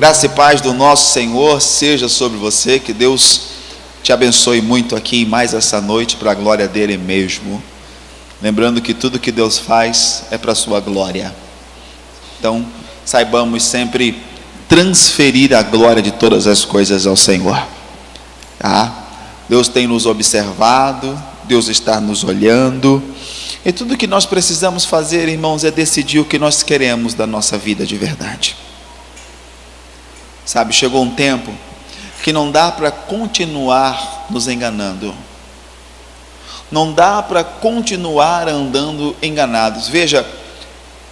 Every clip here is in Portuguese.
Graça e paz do nosso Senhor seja sobre você, que Deus te abençoe muito aqui mais essa noite, para a glória dele mesmo. Lembrando que tudo que Deus faz é para a sua glória. Então, saibamos sempre transferir a glória de todas as coisas ao Senhor. Tá? Deus tem nos observado, Deus está nos olhando, e tudo que nós precisamos fazer, irmãos, é decidir o que nós queremos da nossa vida de verdade. Sabe, chegou um tempo que não dá para continuar nos enganando, não dá para continuar andando enganados. Veja,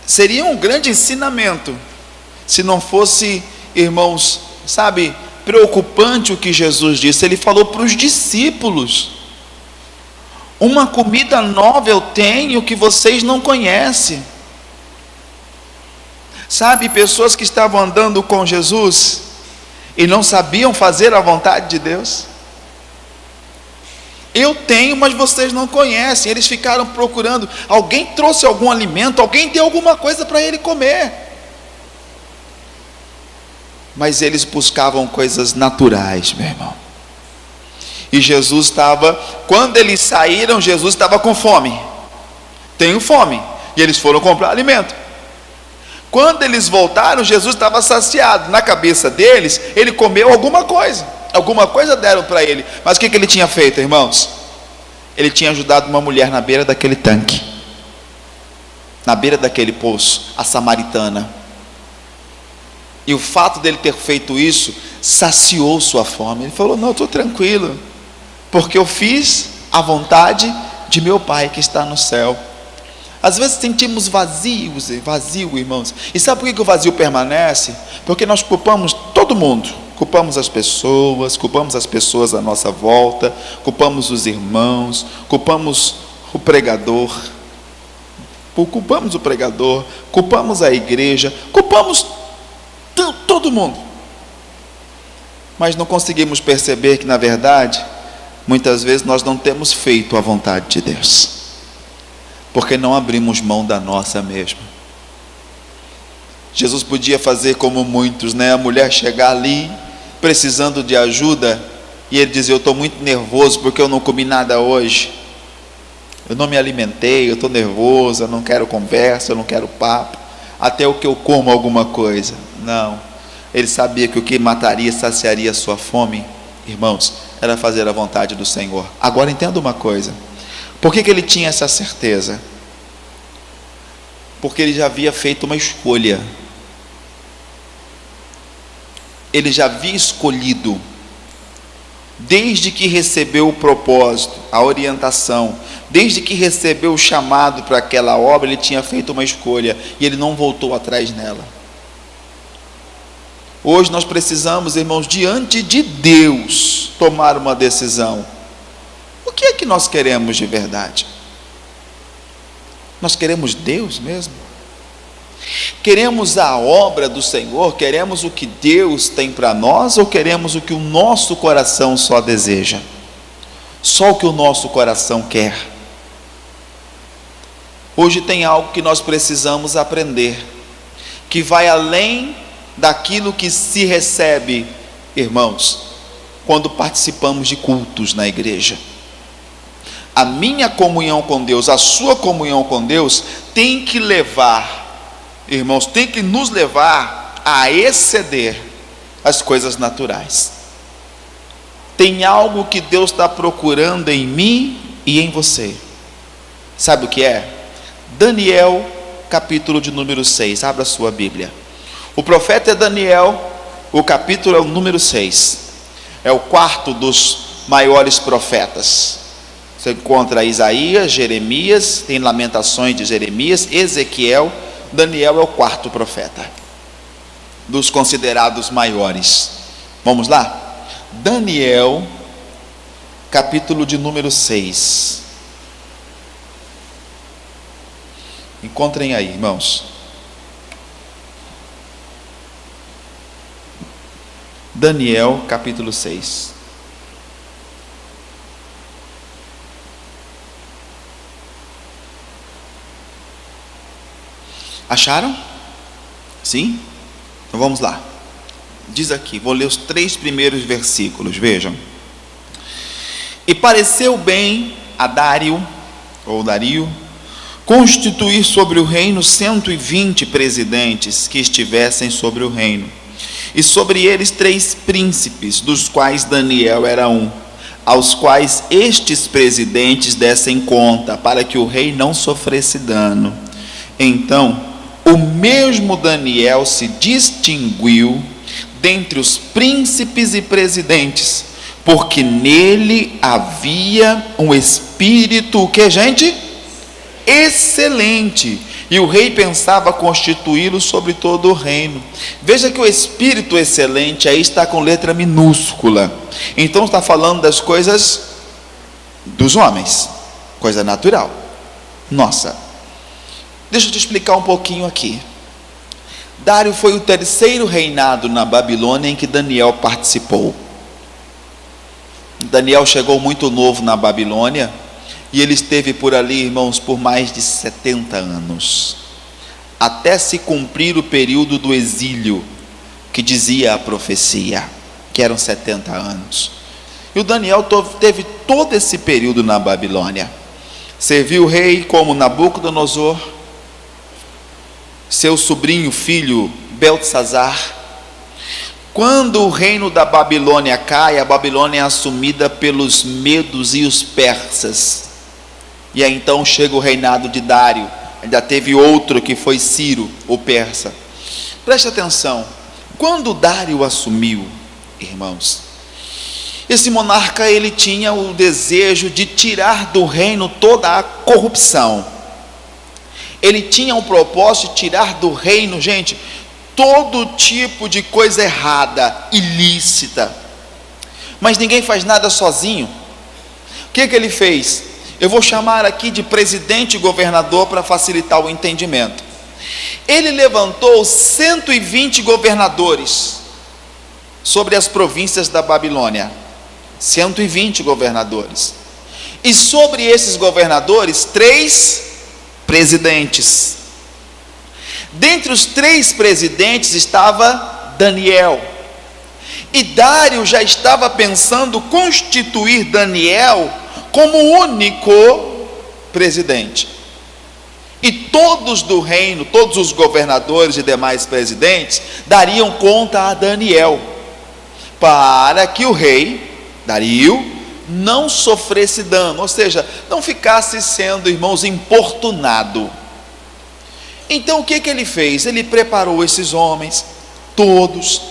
seria um grande ensinamento se não fosse, irmãos, sabe, preocupante o que Jesus disse. Ele falou para os discípulos: uma comida nova eu tenho que vocês não conhecem. Sabe, pessoas que estavam andando com Jesus e não sabiam fazer a vontade de Deus. Eu tenho, mas vocês não conhecem. Eles ficaram procurando. Alguém trouxe algum alimento, alguém deu alguma coisa para ele comer. Mas eles buscavam coisas naturais, meu irmão. E Jesus estava, quando eles saíram, Jesus estava com fome. Tenho fome. E eles foram comprar alimento. Quando eles voltaram, Jesus estava saciado. Na cabeça deles, ele comeu alguma coisa deram para ele. Mas o que ele tinha feito, irmãos? Ele tinha ajudado uma mulher na beira daquele tanque, na beira daquele poço, a samaritana. E o fato dele ter feito isso saciou sua fome. Ele falou: não, estou tranquilo, porque eu fiz a vontade de meu Pai que está no céu. Às vezes sentimos vazio, irmãos. E sabe por que o vazio permanece? Porque nós culpamos todo mundo. Culpamos as pessoas à nossa volta, culpamos os irmãos, culpamos o pregador, culpamos a igreja, culpamos todo mundo. Mas não conseguimos perceber que, na verdade, muitas vezes nós não temos feito a vontade de Deus, porque não abrimos mão da nossa mesma. Jesus podia fazer como muitos, né? A mulher chegar ali precisando de ajuda e ele dizer: eu estou muito nervoso porque eu não comi nada hoje, eu não me alimentei, eu estou nervoso, eu não quero conversa, eu não quero papo, até o que eu como alguma coisa. Não, ele sabia que o que mataria, saciaria a sua fome, irmãos, era fazer a vontade do Senhor. Agora entenda uma coisa: por que ele tinha essa certeza? Porque ele já havia feito uma escolha. Ele já havia escolhido, desde que recebeu o propósito, a orientação, desde que recebeu o chamado para aquela obra, ele tinha feito uma escolha e ele não voltou atrás nela. Hoje nós precisamos, irmãos, diante de Deus, tomar uma decisão. O que é que nós queremos de verdade? Nós queremos Deus mesmo? Queremos a obra do Senhor? Queremos o que Deus tem para nós? Ou queremos o que o nosso coração só deseja? Só o que o nosso coração quer? Hoje tem algo que nós precisamos aprender, que vai além daquilo que se recebe, irmãos, quando participamos de cultos na igreja. A minha comunhão com Deus, a sua comunhão com Deus tem que levar, irmãos, tem que nos levar a exceder as coisas naturais. Tem algo que Deus está procurando em mim e em você. Sabe o que é? Daniel, capítulo de número 6. Abra a sua Bíblia. O profeta é Daniel, o capítulo é o número 6. É o quarto dos maiores profetas. Você encontra Isaías, Jeremias, tem Lamentações de Jeremias, Ezequiel. Daniel é o quarto profeta dos considerados maiores. Vamos lá? Daniel, capítulo de número 6. Encontrem aí, irmãos. Daniel, capítulo 6. Acharam? Sim? Então vamos lá. Diz aqui, vou ler os 3 primeiros versículos, vejam. E pareceu bem a Dario, constituir sobre o reino 120 presidentes que estivessem sobre o reino, e sobre eles 3 príncipes, dos quais Daniel era um, aos quais estes presidentes dessem conta, para que o rei não sofresse dano. Então, o mesmo Daniel se distinguiu dentre os príncipes e presidentes, porque nele havia um espírito, o que, gente? Excelente. E o rei pensava constituí-lo sobre todo o reino. Veja que o espírito excelente aí está com letra minúscula. Então está falando das coisas dos homens, coisa natural. Nossa, deixa eu te explicar um pouquinho aqui. Dário foi o 3º reinado na Babilônia em que Daniel participou. Daniel chegou muito novo na Babilônia, e ele esteve por ali, irmãos, por mais de 70 anos, até se cumprir o período do exílio, que dizia a profecia, que eram 70 anos. E o Daniel teve todo esse período na Babilônia. Serviu o rei como Nabucodonosor, seu sobrinho, filho Beltesazar. Quando o reino da Babilônia cai, a Babilônia é assumida pelos medos e os persas. E aí então chega o reinado de Dário. Ainda teve outro que foi Ciro, o persa. Preste atenção. Quando Dário assumiu, irmãos, esse monarca, ele tinha o desejo de tirar do reino toda a corrupção. Ele tinha o propósito de tirar do reino, gente, todo tipo de coisa errada, ilícita. Mas ninguém faz nada sozinho. O que ele fez? Eu vou chamar aqui de presidente e governador para facilitar o entendimento. Ele levantou 120 governadores sobre as províncias da Babilônia. 120 governadores. E sobre esses governadores, 3 presidentes. Dentre os 3 presidentes estava Daniel. E Dário já estava pensando constituir Daniel como único presidente. E todos do reino, todos os governadores e demais presidentes, dariam conta a Daniel, para que o rei Dario não sofresse dano, ou seja, não ficasse sendo, irmãos, importunado. Então o que ele fez? Ele preparou esses homens, todos,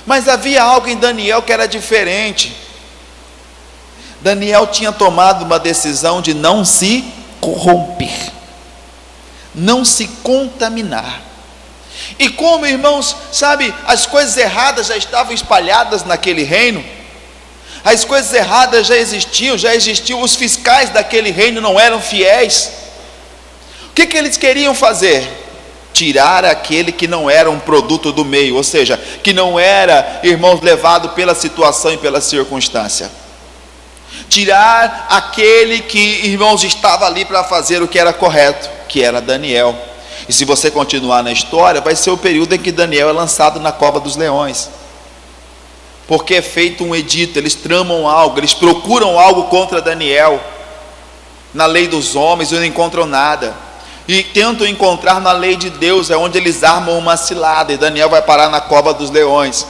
mas havia algo em Daniel que era diferente. Daniel tinha tomado uma decisão de não se corromper, não se contaminar. E como, irmãos, sabe, as coisas erradas já estavam espalhadas naquele reino, as coisas erradas já existiam, os fiscais daquele reino não eram fiéis. O que eles queriam fazer? Tirar aquele que não era um produto do meio, ou seja, que não era, irmãos, levado pela situação e pela circunstância. Tirar aquele que, irmãos, estava ali para fazer o que era correto, que era Daniel. E se você continuar na história, vai ser o período em que Daniel é lançado na cova dos leões, porque é feito um edito, eles tramam algo, eles procuram algo contra Daniel, na lei dos homens, e não encontram nada, e tentam encontrar na lei de Deus, é onde eles armam uma cilada, e Daniel vai parar na cova dos leões.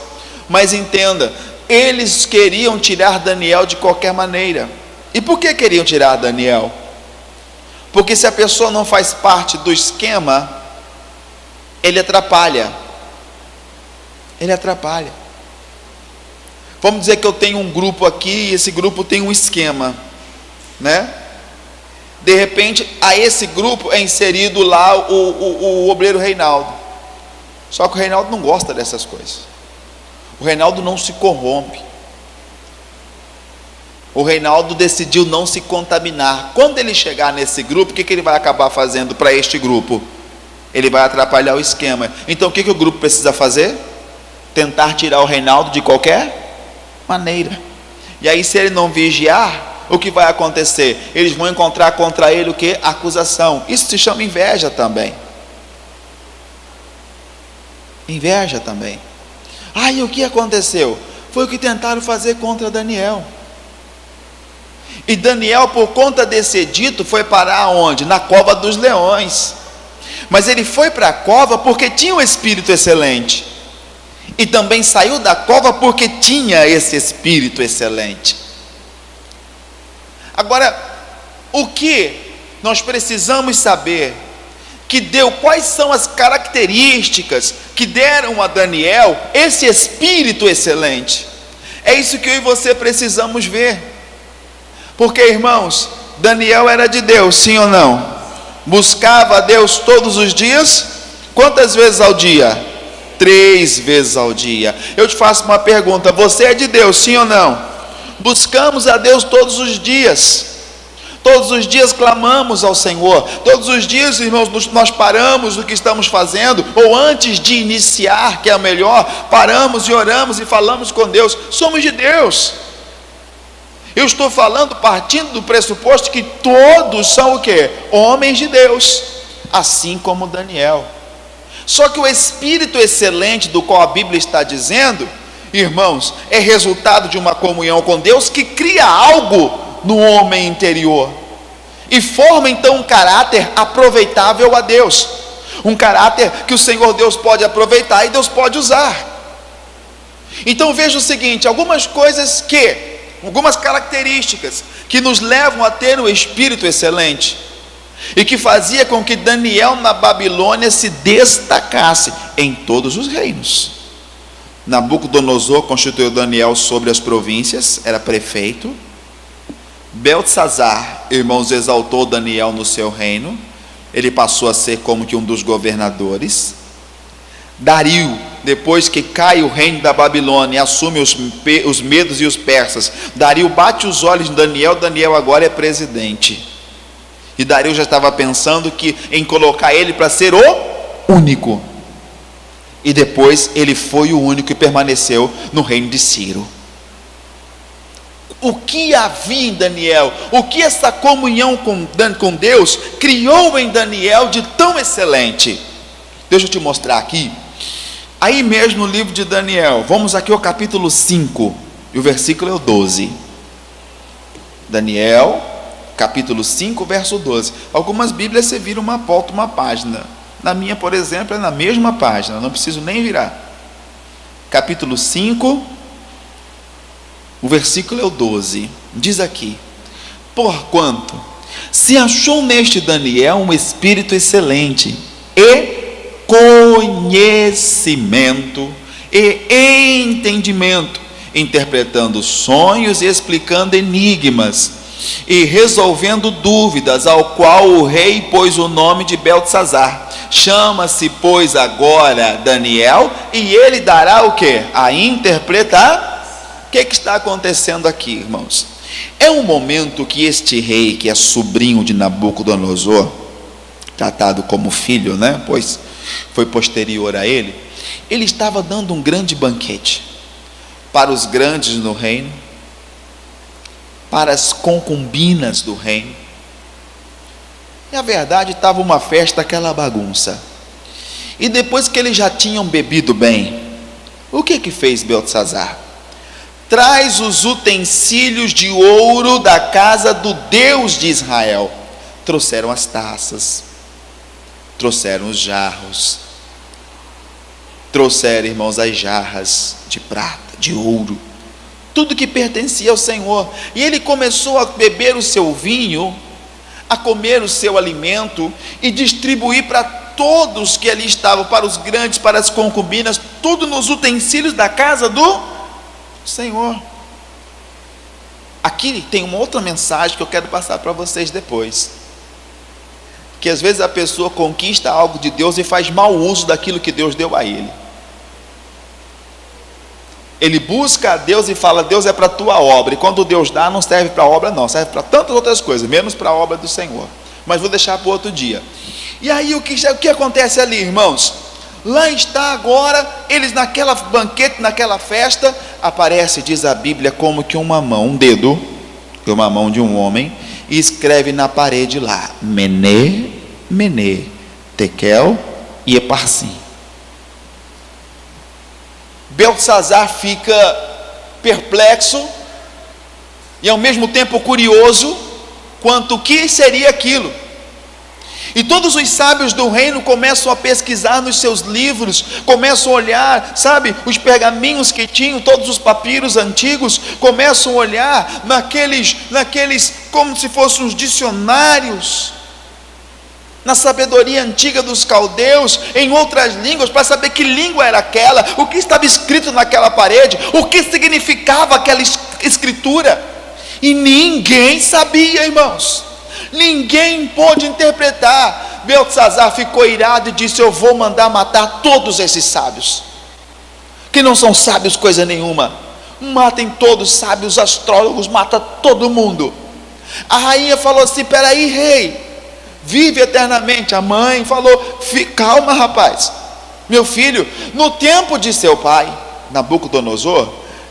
Mas entenda, eles queriam tirar Daniel de qualquer maneira. E por que queriam tirar Daniel? Porque se a pessoa não faz parte do esquema, ele atrapalha. Ele atrapalha. Vamos dizer que eu tenho um grupo aqui, e esse grupo tem um esquema, né? De repente, a esse grupo é inserido lá o obreiro Reinaldo. Só que o Reinaldo não gosta dessas coisas. O Reinaldo não se corrompe. O Reinaldo decidiu não se contaminar. Quando ele chegar nesse grupo, o que ele vai acabar fazendo para este grupo? Ele vai atrapalhar o esquema. Então o que o grupo precisa fazer? Tentar tirar o Reinaldo de qualquer maneira. E aí, se ele não vigiar, o que vai acontecer? Eles vão encontrar contra ele o que? Acusação. Isso se chama inveja também. Inveja também. Aí o que aconteceu? Foi o que tentaram fazer contra Daniel. E Daniel, por conta desse edito, foi parar onde? Na cova dos leões. Mas ele foi para a cova porque tinha um espírito excelente. E também saiu da cova porque tinha esse espírito excelente. Agora, o que nós precisamos saber, quais são as características que deram a Daniel esse espírito excelente? É isso que eu e você precisamos ver. Porque, irmãos, Daniel era de Deus, sim ou não? Buscava a Deus todos os dias. Quantas vezes ao dia? 3 vezes ao dia. Eu te faço uma pergunta: você é de Deus, sim ou não? Buscamos a Deus todos os dias. Todos os dias clamamos ao Senhor. Todos os dias, irmãos, nós paramos do que estamos fazendo, ou antes de iniciar, que é o melhor, paramos e oramos e falamos com Deus. Somos de Deus. Eu estou falando partindo do pressuposto que todos são o quê? Homens de Deus, assim como Daniel. Só que o espírito excelente do qual a Bíblia está dizendo, irmãos, é resultado de uma comunhão com Deus que cria algo no homem interior e forma então um caráter aproveitável a Deus, um caráter que o Senhor Deus pode aproveitar e Deus pode usar. Então veja o seguinte: algumas características que nos levam a ter um espírito excelente e que fazia com que Daniel na Babilônia se destacasse em todos os reinos. Nabucodonosor constituiu Daniel sobre as províncias, era prefeito. Beltesazar, irmãos, exaltou Daniel no seu reino, ele passou a ser como que um dos governadores. Dario, depois que cai o reino da Babilônia e assume os medos e os persas, Dario bate os olhos em Daniel. Daniel agora é presidente, e Dario já estava pensando em colocar ele para ser o único, e depois ele foi o único e permaneceu no reino de Ciro. O que havia em Daniel, o que essa comunhão com Deus criou em Daniel de tão excelente? Deixa eu te mostrar aqui, aí mesmo no livro de Daniel. Vamos aqui ao capítulo 5, e o versículo é o 12. Daniel, capítulo 5, verso 12. Algumas Bíblias você vira uma página. Na minha, por exemplo, é na mesma página, não preciso nem virar. Capítulo 5, o versículo é o 12, diz aqui: porquanto se achou neste Daniel um espírito excelente, e conhecimento e entendimento, interpretando sonhos e explicando enigmas, e resolvendo dúvidas, ao qual o rei pôs o nome de Beltesazar. Chama-se, pois, agora Daniel, e ele dará o que? A interpretar. O que está acontecendo aqui, irmãos? É um momento que este rei, que é sobrinho de Nabucodonosor, tratado como filho, né? Pois foi posterior a ele estava dando um grande banquete para os grandes no reino, para as concubinas do reino. E a verdade, estava uma festa, aquela bagunça. E depois que eles já tinham bebido bem, o que fez Beltesazar? Traz os utensílios de ouro da casa do Deus de Israel. Trouxeram as taças, trouxeram os jarros, trouxeram, irmãos, as jarras de prata, de ouro, tudo que pertencia ao Senhor. E ele começou a beber o seu vinho, a comer o seu alimento e distribuir para todos que ali estavam, para os grandes, para as concubinas, tudo nos utensílios da casa do Senhor. Aqui tem uma outra mensagem que eu quero passar para vocês depois, que às vezes a pessoa conquista algo de Deus e faz mau uso daquilo que Deus deu a ele. Ele busca a Deus e fala: Deus é para a tua obra, e quando Deus dá, não serve para a obra não, serve para tantas outras coisas, menos para a obra do Senhor. Mas vou deixar para outro dia. E aí o que acontece ali, irmãos? Lá está agora, eles naquela banquete, naquela festa, aparece, diz a Bíblia, como que uma mão, um dedo, uma mão de um homem, e escreve na parede lá: Mené, Mené, Tekel e Eparsim. Beltesazar fica perplexo e ao mesmo tempo curioso quanto o que seria aquilo. E todos os sábios do reino começam a pesquisar nos seus livros, começam a olhar, sabe, os pergaminhos que tinham, todos os papiros antigos, começam a olhar naqueles como se fossem uns dicionários, na sabedoria antiga dos caldeus, em outras línguas, para saber que língua era aquela, o que estava escrito naquela parede, o que significava aquela escritura, e ninguém sabia, irmãos, ninguém pôde interpretar. Beltesazar ficou irado e disse: eu vou mandar matar todos esses sábios, que não são sábios coisa nenhuma, matem todos, sábios, astrólogos, mata todo mundo. A rainha falou assim: peraí, rei, vive eternamente. A mãe falou: calma, rapaz, meu filho, no tempo de seu pai, Nabucodonosor,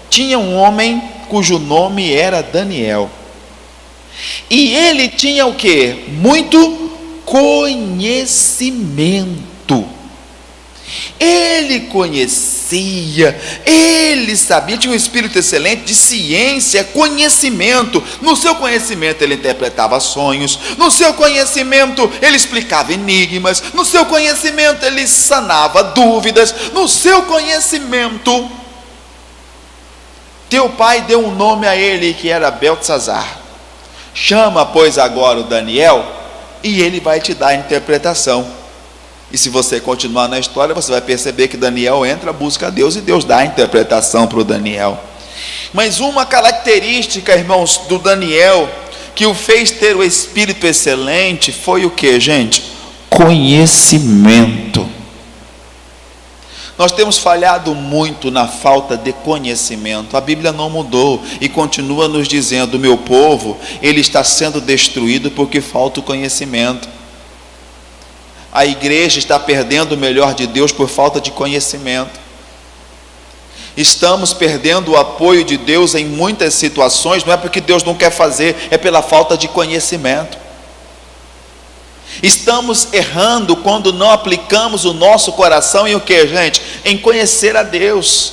tinha um homem cujo nome era Daniel, e ele tinha o que? Muito conhecimento. Ele conhecia, ele sabia, tinha um espírito excelente de ciência, conhecimento. No seu conhecimento ele interpretava sonhos, no seu conhecimento ele explicava enigmas, no seu conhecimento ele sanava dúvidas, no seu conhecimento. Teu pai deu um nome a ele que era Beltesazar. Chama, pois, agora o Daniel, e ele vai te dar a interpretação. E se você continuar na história, você vai perceber que Daniel entra, busca a Deus, e Deus dá a interpretação para o Daniel. Mas uma característica, irmãos, do Daniel, que o fez ter o espírito excelente, foi o que, gente? Conhecimento. Nós temos falhado muito na falta de conhecimento. A Bíblia não mudou e continua nos dizendo: meu povo, ele está sendo destruído porque falta o conhecimento. A igreja está perdendo o melhor de Deus por falta de conhecimento. Estamos perdendo o apoio de Deus em muitas situações, não é porque Deus não quer fazer, é pela falta de conhecimento. Estamos errando quando não aplicamos o nosso coração em o que, gente? Em conhecer a Deus.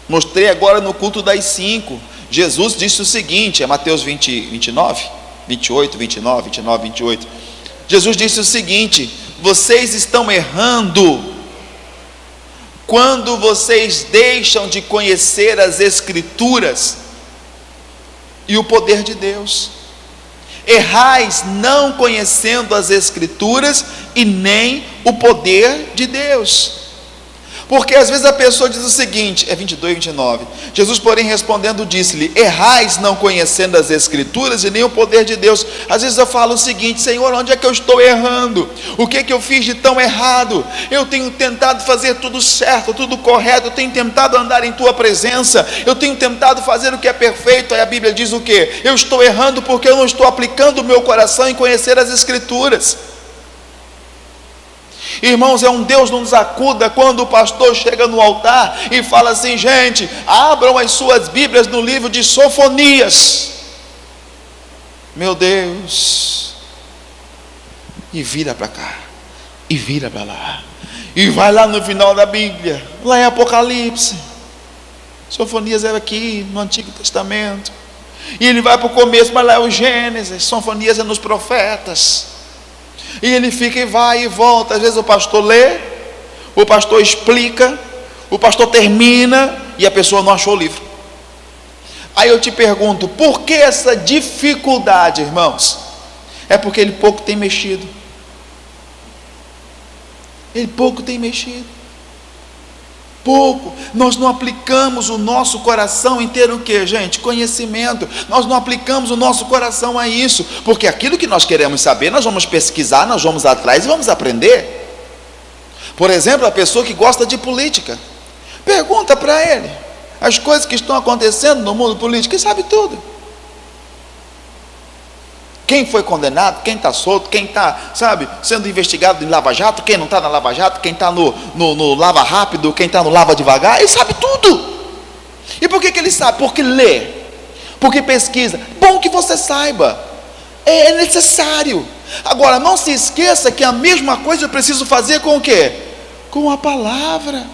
Mostrei agora no culto das 5. Jesus disse o seguinte, é Mateus 29, 28, 29, 28. Jesus disse o seguinte: vocês estão errando quando vocês deixam de conhecer as Escrituras e o poder de Deus. Errais não conhecendo as Escrituras e nem o poder de Deus. Porque às vezes a pessoa diz o seguinte, é 22, 29. Jesus, porém, respondendo, disse-lhe: errais não conhecendo as Escrituras e nem o poder de Deus. Às vezes eu falo o seguinte: Senhor, onde é que eu estou errando? O que é que eu fiz de tão errado? Eu tenho tentado fazer tudo certo, tudo correto, eu tenho tentado andar em tua presença, eu tenho tentado fazer o que é perfeito. Aí a Bíblia diz o quê? Eu estou errando porque eu não estou aplicando o meu coração em conhecer as Escrituras. Irmãos, é um Deus nos acuda quando o pastor chega no altar e fala assim: gente, abram as suas Bíblias no livro de Sofonias. Meu Deus, e vira para cá, e vira para lá, e vai lá no final da Bíblia, lá em Apocalipse. Sofonias é aqui no Antigo Testamento, e ele vai para o começo, mas lá é o Gênesis. Sofonias é nos profetas. E ele fica e vai e volta. Às vezes o pastor lê, o pastor explica, o pastor termina e a pessoa não achou o livro. Aí eu te pergunto, por que essa dificuldade, irmãos? É porque ele pouco tem mexido. Ele pouco tem mexido. Pouco. Nós não aplicamos o nosso coração em ter o que, gente? Conhecimento. Nós não aplicamos o nosso coração a isso, porque aquilo que nós queremos saber, nós vamos pesquisar, nós vamos atrás e vamos aprender. Por exemplo, a pessoa que gosta de política, pergunta para ele as coisas que estão acontecendo no mundo político, ele sabe tudo. Quem foi condenado, quem está solto, quem está, sabe, sendo investigado em Lava Jato, quem não está na Lava Jato, quem está no Lava Rápido, quem está no Lava Devagar, ele sabe tudo. E por que ele sabe? Porque lê, porque pesquisa. Bom que você saiba, é necessário. Agora, não se esqueça que a mesma coisa eu preciso fazer com o quê? Com a palavra.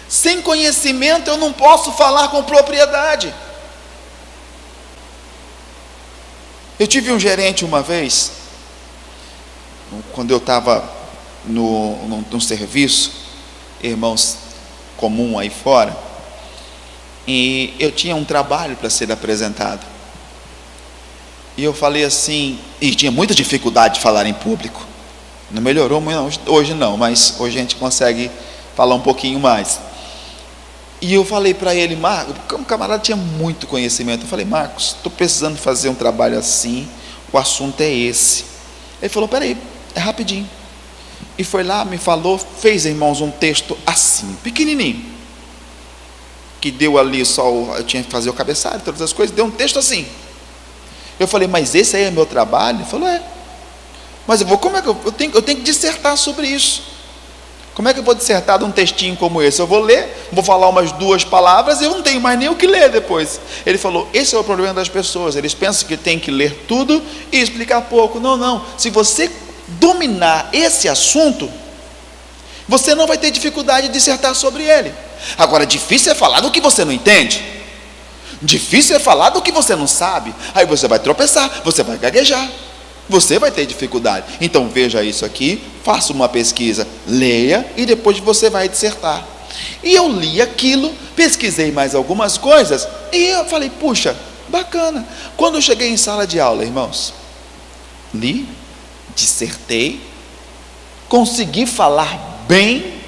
Sem conhecimento eu não posso falar com propriedade. Eu tive um gerente uma vez, quando eu estava no serviço, irmãos, comum aí fora, e eu tinha um trabalho para ser apresentado. E eu falei assim, e tinha muita dificuldade de falar em público. Não melhorou muito hoje não, mas hoje a gente consegue falar um pouquinho mais. E eu falei para ele, Marcos, o camarada tinha muito conhecimento. Eu falei, Marcos, estou precisando fazer um trabalho assim, o assunto é esse. Ele falou, peraí, é rapidinho. E foi lá, me falou, fez, irmãos, um texto assim, pequenininho, que deu ali só, eu tinha que fazer o cabeçalho, todas as coisas, deu um texto assim. Eu falei, mas esse aí é meu trabalho? Ele falou, é. Mas como é que eu tenho que dissertar sobre isso? Como é que eu vou dissertar de um textinho como esse? Eu vou ler, vou falar umas 2 palavras e eu não tenho mais nem o que ler depois. Ele falou, esse é o problema das pessoas, eles pensam que tem que ler tudo e explicar pouco. Não, se você dominar esse assunto, você não vai ter dificuldade de dissertar sobre ele. Agora, difícil é falar do que você não entende, difícil é falar do que você não sabe. Aí você vai tropeçar, você vai gaguejar, você vai ter dificuldade. Então veja isso aqui, faça uma pesquisa, leia e depois você vai dissertar. E eu li aquilo, pesquisei mais algumas coisas e eu falei, puxa, bacana. Quando eu cheguei em sala de aula, irmãos, li, dissertei, consegui falar bem,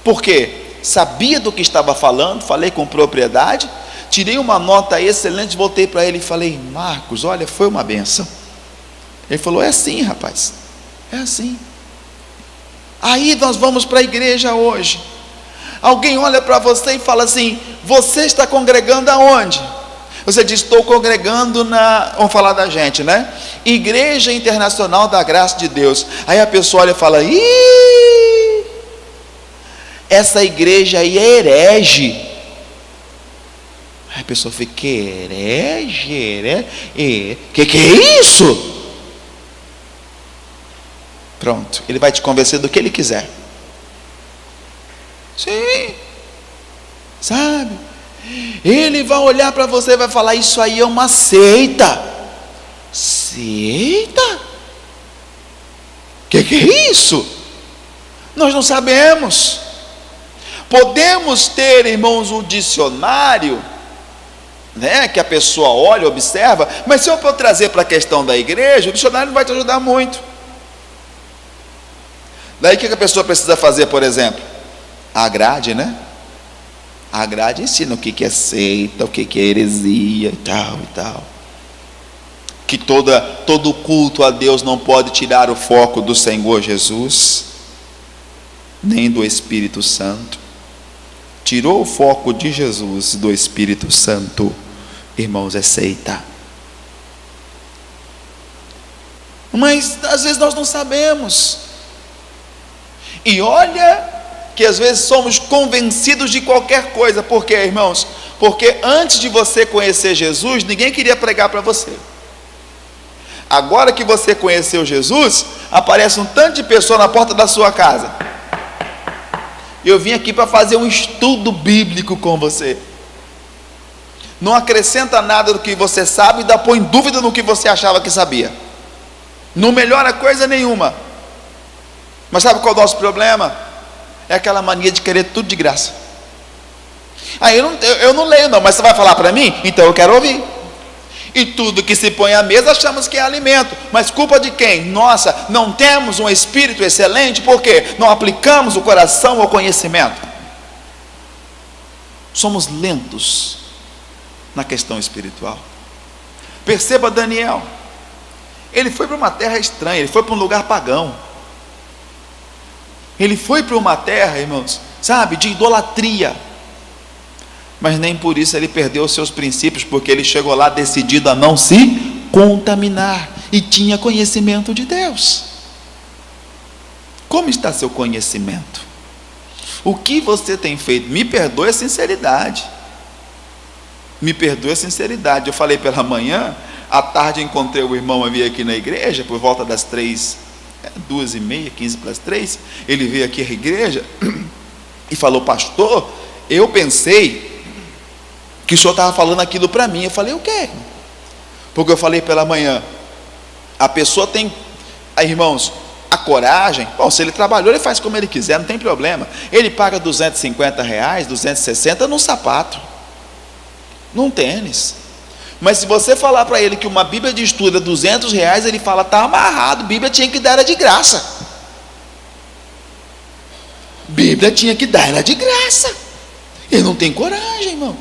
porque sabia do que estava falando, falei com propriedade, tirei uma nota excelente, voltei para ele e falei, Marcos, olha, foi uma benção. Ele falou, é assim, rapaz, é assim. Aí nós vamos para a igreja hoje, alguém olha para você e fala assim, você está congregando aonde? Você diz, estou congregando vamos falar da gente, né? Igreja Internacional da Graça de Deus. Aí a pessoa olha e fala, essa igreja aí é herege. Aí a pessoa fica, que herege? Que é isso? Pronto, ele vai te convencer do que ele quiser. Sim, sabe? Ele vai olhar para você e vai falar, isso aí é uma seita. Seita? Que é isso? Nós não sabemos. Podemos ter, irmãos, um dicionário, né, que a pessoa olha, observa, mas se eu for trazer para a questão da igreja, o dicionário não vai te ajudar muito. Daí o que a pessoa precisa fazer, por exemplo? A grade, né? A grade ensina o que é seita, o que é heresia e tal. Que todo culto a Deus não pode tirar o foco do Senhor Jesus, nem do Espírito Santo. Tirou o foco de Jesus, do Espírito Santo, irmãos, é seita. Mas às vezes nós não sabemos. E olha que às vezes somos convencidos de qualquer coisa. Por quê, irmãos? Porque antes de você conhecer Jesus, ninguém queria pregar para você. Agora que você conheceu Jesus, aparece um tanto de pessoa na porta da sua casa. Eu vim aqui para fazer um estudo bíblico com você. Não acrescenta nada do que você sabe e dá põe dúvida no que você achava que sabia. Não melhora coisa nenhuma. Mas sabe qual é o nosso problema? É aquela mania de querer tudo de graça. Aí eu não leio não, mas você vai falar para mim? Então eu quero ouvir. E tudo que se põe à mesa achamos que é alimento. Mas culpa de quem? Nossa, não temos um espírito excelente porque não aplicamos o coração ao conhecimento. Somos lentos na questão espiritual. Perceba Daniel. Ele foi para uma terra estranha, ele foi para um lugar pagão. Ele foi para uma terra, irmãos, sabe, de idolatria. Mas nem por isso ele perdeu os seus princípios, porque ele chegou lá decidido a não se contaminar e tinha conhecimento de Deus. Como está seu conhecimento? O que você tem feito? Me perdoe a sinceridade. Me perdoe a sinceridade. Eu falei pela manhã, à tarde encontrei o irmão, havia aqui na igreja, por volta das 2h30, 2:15 para as 3, ele veio aqui à igreja e falou, pastor, eu pensei que o senhor estava falando aquilo para mim. Eu falei, o quê? Porque eu falei pela manhã, a pessoa tem, irmãos, a coragem. Bom, se ele trabalhou, ele faz como ele quiser, não tem problema. Ele paga R$250, 260 num sapato, num tênis. Mas se você falar para ele que uma Bíblia de estudo é R$200, ele fala, está amarrado, Bíblia tinha que dar, era de graça. Bíblia tinha que dar, era de graça. Ele não tem coragem, irmão.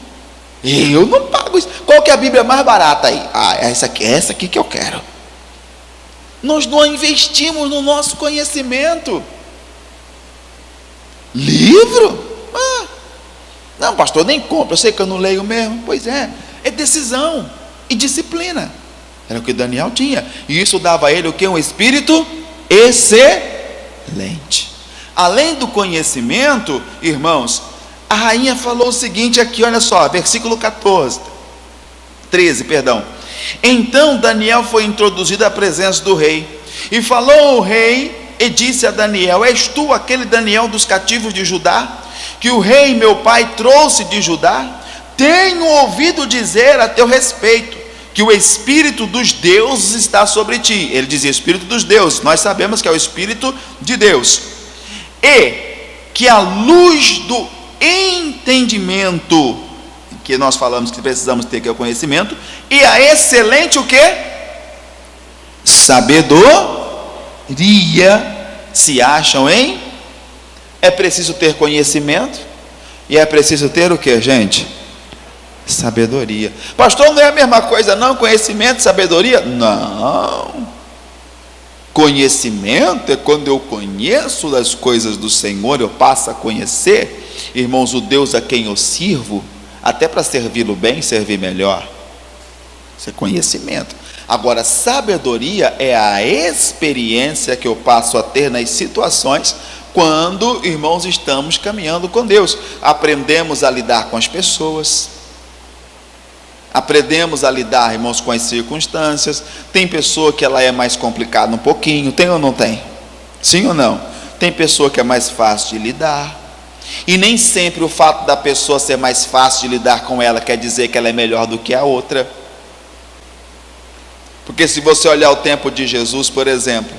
Eu não pago isso. Qual que é a Bíblia mais barata aí? Essa aqui que eu quero. Nós não investimos no nosso conhecimento. Livro? Não, pastor, nem compro, eu sei que eu não leio mesmo. Pois é decisão e disciplina. Era o que Daniel tinha. E isso dava a ele o que? Um espírito excelente. Além do conhecimento, irmãos, a rainha falou o seguinte aqui, olha só, versículo 13. Então Daniel foi introduzido à presença do rei, e falou o rei, e disse a Daniel: és tu aquele Daniel dos cativos de Judá, que o rei meu pai trouxe de Judá? Tenho ouvido dizer a teu respeito, que o Espírito dos deuses está sobre ti. Ele dizia Espírito dos deuses, nós sabemos que é o Espírito de Deus, e que a luz do entendimento, que nós falamos que precisamos ter, que é o conhecimento, e a excelente o que? Sabedoria se acham em. É preciso ter conhecimento, e é preciso ter o que, gente? Sabedoria. Pastor, não é a mesma coisa não, conhecimento e sabedoria? Não. Conhecimento é quando eu conheço das coisas do Senhor, eu passo a conhecer, irmãos, o Deus a quem eu sirvo, até para servi-lo bem, servir melhor. Isso é conhecimento. Agora, sabedoria é a experiência que eu passo a ter nas situações, quando, irmãos, estamos caminhando com Deus. Aprendemos a lidar com as pessoas, aprendemos a lidar, irmãos, com as circunstâncias. Tem pessoa que ela é mais complicada um pouquinho, tem ou não tem? Sim ou não? Tem pessoa que é mais fácil de lidar, e nem sempre o fato da pessoa ser mais fácil de lidar com ela quer dizer que ela é melhor do que a outra. Porque se você olhar o tempo de Jesus, por exemplo,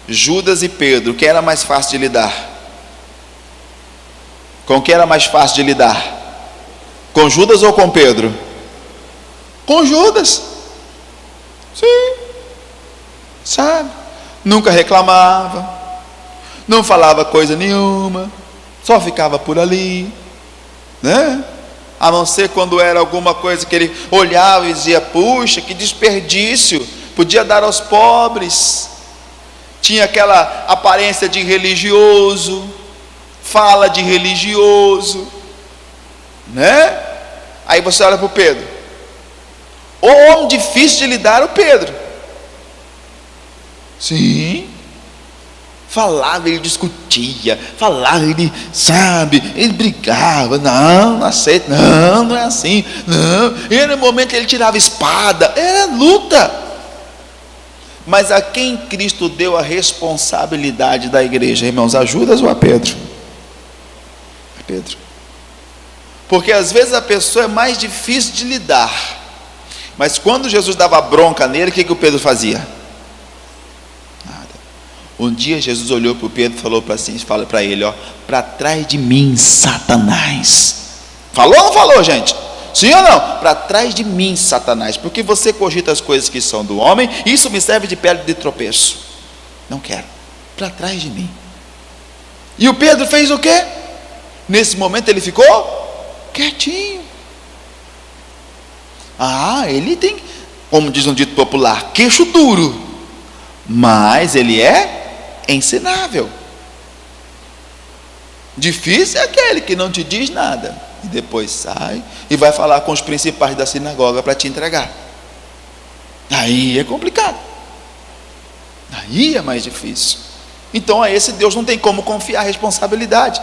Judas e Pedro, quem era mais fácil de lidar? Com quem era mais fácil de lidar? Com Judas ou com Pedro? Com Judas. Sim. Sabe? Nunca reclamava, não falava coisa nenhuma, só ficava por ali, né? A não ser quando era alguma coisa que ele olhava e dizia: puxa, que desperdício, podia dar aos pobres. Tinha aquela aparência de religioso, fala de religioso, né? Aí você olha para o Pedro, o homem difícil de lidar, o Pedro. Sim. Falava, ele discutia, falava, ele, sabe, ele brigava, não aceito, não é assim, não. E no momento ele tirava espada, era luta. Mas a quem Cristo deu a responsabilidade da igreja, irmãos? A Judas ou a Pedro? A Pedro. Porque às vezes a pessoa é mais difícil de lidar, mas quando Jesus dava bronca nele, o que o Pedro fazia? Nada. Um dia Jesus olhou para o Pedro e falou fala para ele, ó: para trás de mim, Satanás. Falou ou não falou, gente? Sim ou não? Para trás de mim, Satanás, porque você cogita as coisas que são do homem, isso me serve de pedra de tropeço. Não quero. Para trás de mim. E o Pedro fez o quê? Nesse momento ele ficou quietinho. Ele tem, como diz um dito popular, queixo duro, mas ele é ensinável. Difícil é aquele que não te diz nada e depois sai e vai falar com os principais da sinagoga para te entregar. Aí é complicado, aí é mais difícil. Então a esse Deus não tem como confiar a responsabilidade,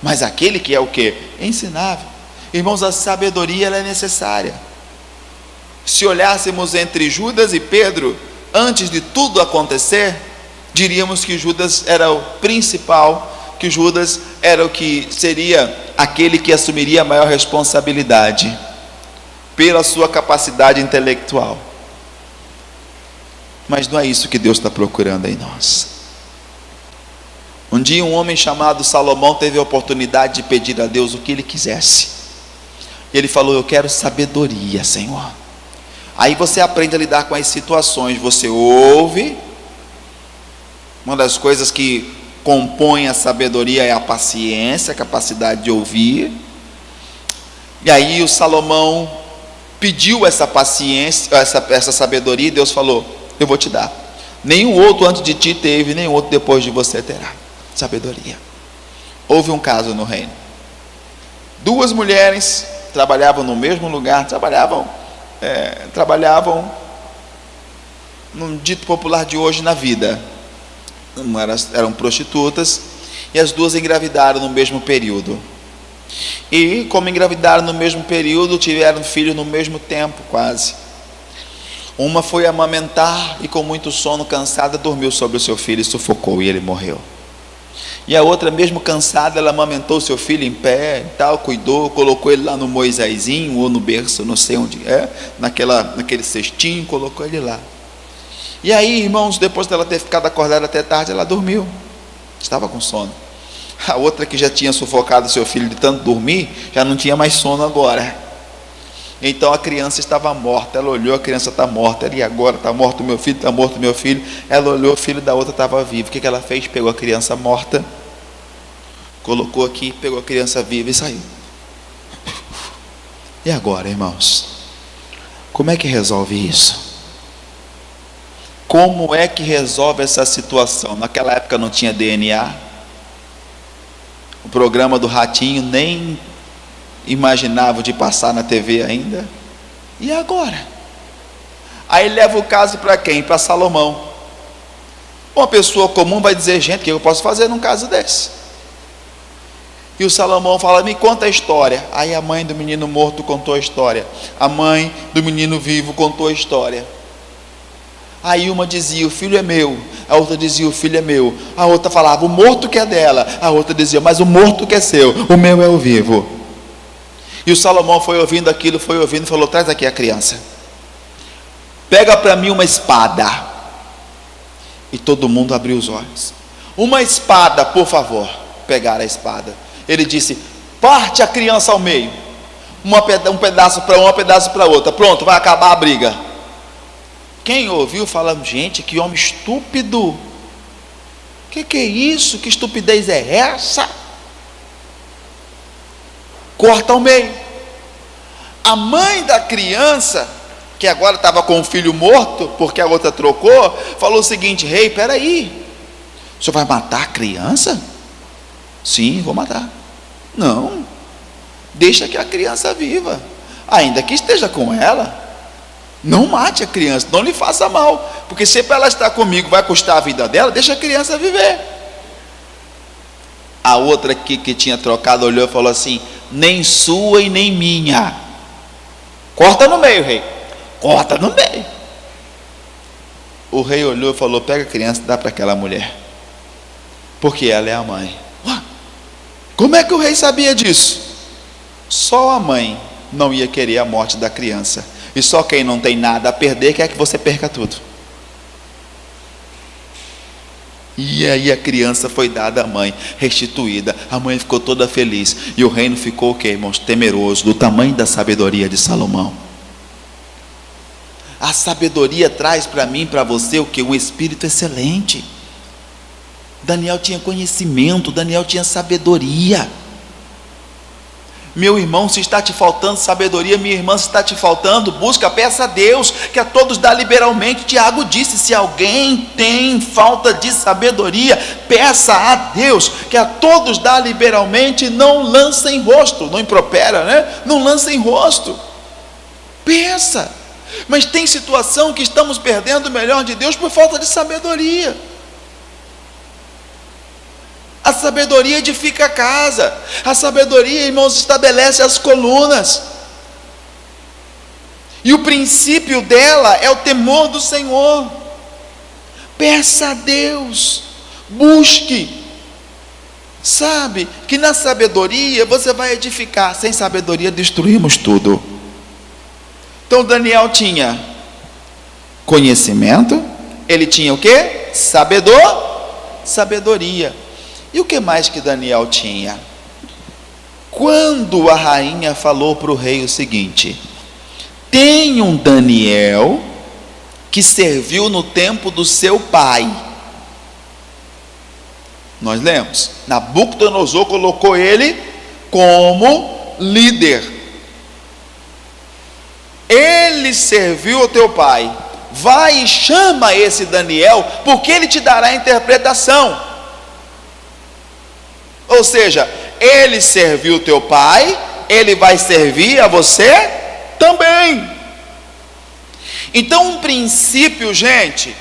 mas aquele que é o que? Ensinável. Irmãos, a sabedoria ela é necessária. Se olhássemos entre Judas e Pedro, antes de tudo acontecer, diríamos que Judas era o principal, que Judas era o que seria aquele que assumiria a maior responsabilidade pela sua capacidade intelectual. Mas não é isso que Deus está procurando em nós. Um dia um homem chamado Salomão teve a oportunidade de pedir a Deus o que ele quisesse. Ele falou: eu quero sabedoria, Senhor. Aí você aprende a lidar com as situações, você ouve. Uma das coisas que compõe a sabedoria é a paciência, a capacidade de ouvir. E aí o Salomão pediu essa paciência, essa sabedoria, e Deus falou: eu vou te dar. Nenhum outro antes de ti teve, nenhum outro depois de você terá sabedoria. Houve um caso no reino. Duas mulheres trabalhavam no mesmo lugar, trabalhavam num dito popular de hoje, na vida. Eram prostitutas, e as duas engravidaram no mesmo período. E como engravidaram no mesmo período, tiveram filhos no mesmo tempo, quase. Uma foi amamentar e, com muito sono, cansada, dormiu sobre o seu filho e sufocou, e ele morreu. E a outra, mesmo cansada, ela amamentou seu filho em pé e tal, cuidou, colocou ele lá no Moisésinho, ou no berço, não sei onde naquele cestinho, colocou ele lá. E aí, irmãos, depois dela ter ficado acordada até tarde, ela dormiu, estava com sono. A outra, que já tinha sufocado seu filho de tanto dormir, já não tinha mais sono agora. Então a criança estava morta. Ela olhou: a criança está morta. E agora? Está morto meu filho, está morto meu filho. Ela olhou: o filho da outra estava vivo. O que ela fez? Pegou a criança morta, colocou aqui, pegou a criança viva e saiu. E agora, irmãos, como é que resolve isso? Como é que resolve essa situação? Naquela época não tinha DNA. O programa do Ratinho nem imaginava de passar na TV ainda. E agora? Aí leva o caso para quem? Para Salomão. Uma pessoa comum vai dizer: gente, o que eu posso fazer num caso desse? E o Salomão fala: me conta a história. Aí a mãe do menino morto contou a história, a mãe do menino vivo contou a história. Aí uma dizia: o filho é meu. A outra dizia: o filho é meu. A outra falava: o morto que é dela. A outra dizia: mas o morto que é seu, o meu é o vivo. E o Salomão foi ouvindo aquilo, foi ouvindo, e falou: traz aqui a criança, pega para mim uma espada. E todo mundo abriu os olhos. Uma espada, por favor. Pegaram a espada. Ele disse: parte a criança ao meio, um pedaço para uma, um pedaço para outra. Pronto, vai acabar a briga. Quem ouviu fala: gente, que homem estúpido. Que é isso? Que estupidez é essa? Corta ao meio. A mãe da criança, que agora estava com o filho morto, porque a outra trocou, falou o seguinte: rei, peraí, o senhor vai matar a criança? Sim, vou matar. Não, deixa que a criança viva, ainda que esteja com ela. Não mate a criança, não lhe faça mal, porque se para ela estar comigo vai custar a vida dela, deixa a criança viver. A outra aqui, que tinha trocado, olhou e falou assim: nem sua e nem minha. Corta no meio, rei. Corta no meio. O rei olhou e falou: pega a criança e dá para aquela mulher, porque ela é a mãe. Como é que o rei sabia disso? Só a mãe não ia querer a morte da criança, e só quem não tem nada a perder quer que você perca tudo. E aí a criança foi dada à mãe, restituída. A mãe ficou toda feliz. E o reino ficou o quê, irmãos? Temeroso, do tamanho da sabedoria de Salomão. A sabedoria traz para mim, para você, o quê? Um espírito excelente. Daniel tinha conhecimento, Daniel tinha sabedoria. Meu irmão, se está te faltando sabedoria, minha irmã, se está te faltando, busca, peça a Deus, que a todos dá liberalmente. Tiago disse: se alguém tem falta de sabedoria, peça a Deus, que a todos dá liberalmente. Não lança em rosto, não impropera, né? Não lança em rosto, peça. Mas tem situação que estamos perdendo o melhor de Deus por falta de sabedoria. A sabedoria edifica a casa. A sabedoria, irmãos, estabelece as colunas. E o princípio dela é o temor do Sabe que na sabedoria você vai edificar, sem sabedoria destruímos tudo. Então Daniel tinha conhecimento, ele tinha o quê? Sabedoria. E o que mais que Daniel tinha? Quando a rainha falou para o rei o seguinte: tem um Daniel que serviu no tempo do seu pai. Nós lemos, Nabucodonosor colocou ele como líder. Ele serviu ao teu pai. Vai e chama esse Daniel, porque ele te dará a interpretação. Ou seja, ele serviu o teu pai, ele vai servir a você também. Então, um princípio, gente,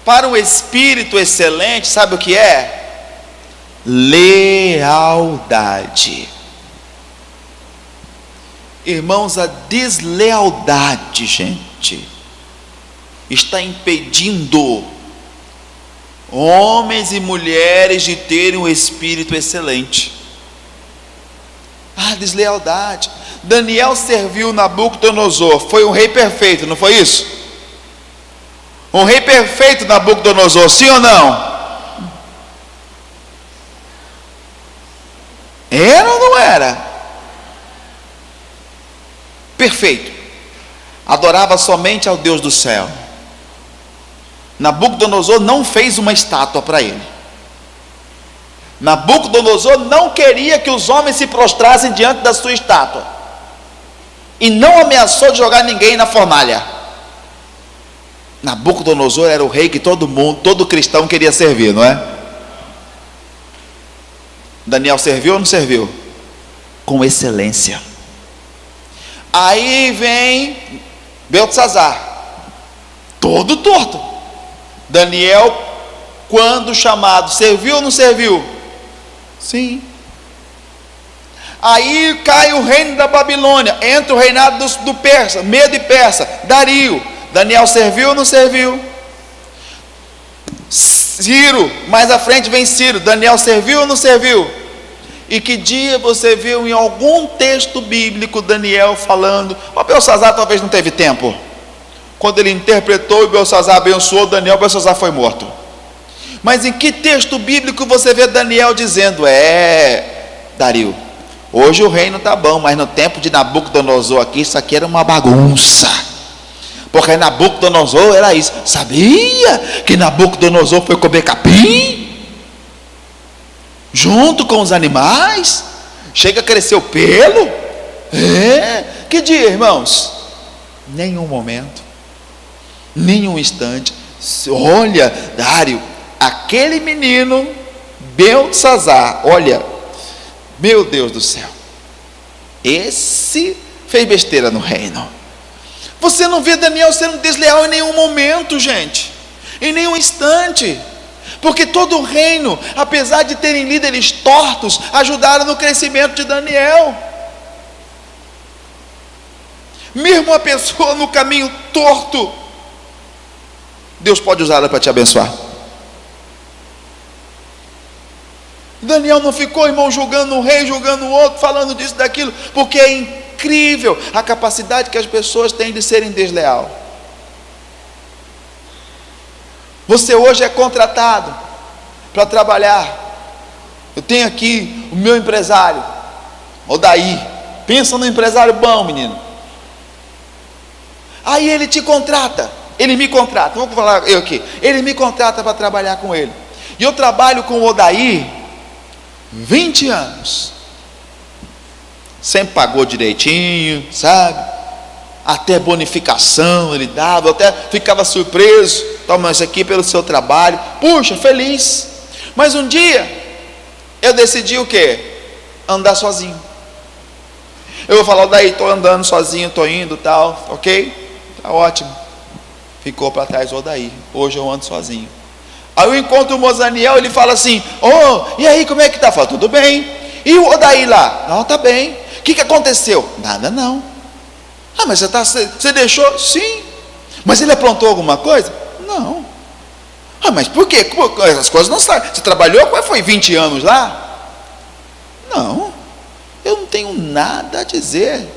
para um espírito excelente, sabe o que é? Lealdade. Irmãos, a deslealdade, gente, está impedindo homens e mulheres de terem um espírito excelente. Deslealdade. Daniel serviu Nabucodonosor, foi um rei perfeito, não foi isso? Um rei perfeito, Nabucodonosor, sim ou não? Era ou não era? Perfeito. Adorava somente ao Deus do céu. Nabucodonosor não fez uma estátua para ele. Nabucodonosor não queria que os homens se prostrassem diante da sua estátua. E não ameaçou de jogar ninguém na fornalha. Nabucodonosor era o rei que todo cristão queria servir, não é? Daniel serviu ou não serviu? Com excelência. Aí vem Beltesazar, todo torto. Daniel, quando chamado, serviu ou não serviu? Sim. Aí cai o reino da Babilônia, entra o reinado do Persa, Medo e Persa, Dario. Daniel serviu ou não serviu? Ciro, mais à frente vem Ciro. Daniel serviu ou não serviu? E que dia você viu em algum texto bíblico Daniel falando? Beltesazar talvez não teve tempo. Quando ele interpretou e Beltesazar abençoou Daniel, Beltesazar foi morto. Mas em que texto bíblico você vê Daniel dizendo: Dario, hoje o reino está bom, mas no tempo de Nabucodonosor aqui, isso aqui era uma bagunça. Porque Nabucodonosor era isso. Sabia que Nabucodonosor foi comer capim? Junto com os animais? Chega a crescer o pelo? Que dia, irmãos? Nenhum momento, nenhum instante. Olha, Dario, aquele menino Beltesazar, olha, meu Deus do céu, esse fez besteira no reino. Você não vê Daniel sendo desleal em nenhum momento, gente, em nenhum instante, porque todo o reino, apesar de terem líderes tortos, ajudaram no crescimento de Daniel. Mesmo a pessoa no caminho torto, Deus pode usá-la para te abençoar. Daniel não ficou, irmão, julgando um rei, julgando o outro, falando disso, daquilo, porque é incrível a capacidade que as pessoas têm de serem desleal. Você hoje é contratado para trabalhar. Eu tenho aqui o meu empresário, Odaí. Pensa no empresário bom, menino. Aí ele te contrata, ele me contrata, vamos falar eu aqui, ele me contrata para trabalhar com ele, e eu trabalho com o Odaí 20 anos, sempre pagou direitinho, sabe, até bonificação ele dava, eu até ficava surpreso, toma isso aqui pelo seu trabalho, puxa, feliz. Mas um dia, eu decidi o quê? Andar sozinho. Eu vou falar, Odaí, estou andando sozinho, estou indo, tal, ok? Tá ótimo. Ficou para trás o Odaí. Hoje eu ando sozinho. Aí eu encontro o Mozaniel, ele fala assim: e aí, como é que tá? Fala, tudo bem. E o Odaí lá? Não, tá bem. O que aconteceu? Nada não. Mas você deixou? Sim. Mas ele aprontou alguma coisa? Não. Mas por quê? As coisas não saem. Você trabalhou, foi 20 anos lá? Não, eu não tenho nada a dizer.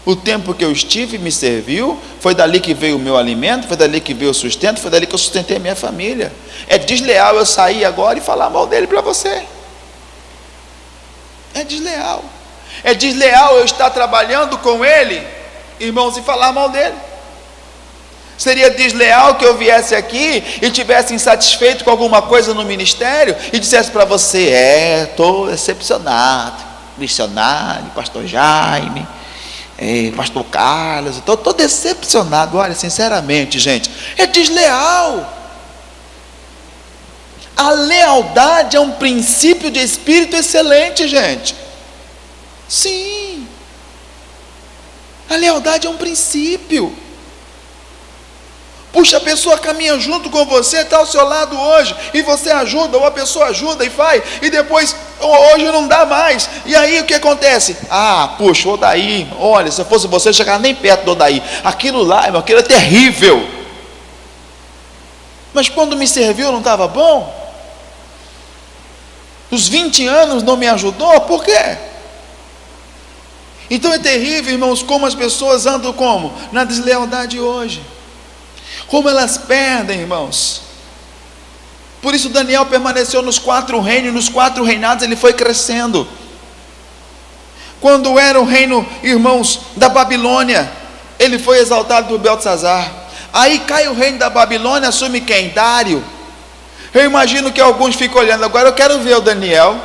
O tempo que eu estive me serviu, foi dali que veio o meu alimento, foi dali que veio o sustento, foi dali que eu sustentei a minha família. É desleal eu sair agora e falar mal dele para você. É desleal. É desleal eu estar trabalhando com ele, irmãos, e falar mal dele. Seria desleal que eu viesse aqui e tivesse insatisfeito com alguma coisa no ministério e dissesse para você: estou decepcionado, missionário, pastor Jaime, pastor Carlos, estou decepcionado. Olha, sinceramente, gente, é desleal. A lealdade é um princípio de espírito excelente, gente. Sim, a lealdade é um princípio. Puxa, a pessoa caminha junto com você, está ao seu lado hoje, e você ajuda, ou a pessoa ajuda e faz, e depois, hoje não dá mais, e aí o que acontece? Puxa, o Odaí, olha, se eu fosse você, eu chegava nem perto do Odaí, aquilo lá, irmão, aquilo é terrível, mas quando me serviu não estava bom? Os 20 anos não me ajudou, por quê? Então é terrível, irmãos, como as pessoas andam como? Na deslealdade hoje. Como elas perdem, irmãos. Por isso Daniel permaneceu nos 4 reinos, nos 4 reinados ele foi crescendo. Quando era o reino, irmãos, da Babilônia, ele foi exaltado por Beltesazar. Aí cai o reino da Babilônia, assume quem? Dário. Eu imagino que alguns ficam olhando, agora eu quero ver o Daniel,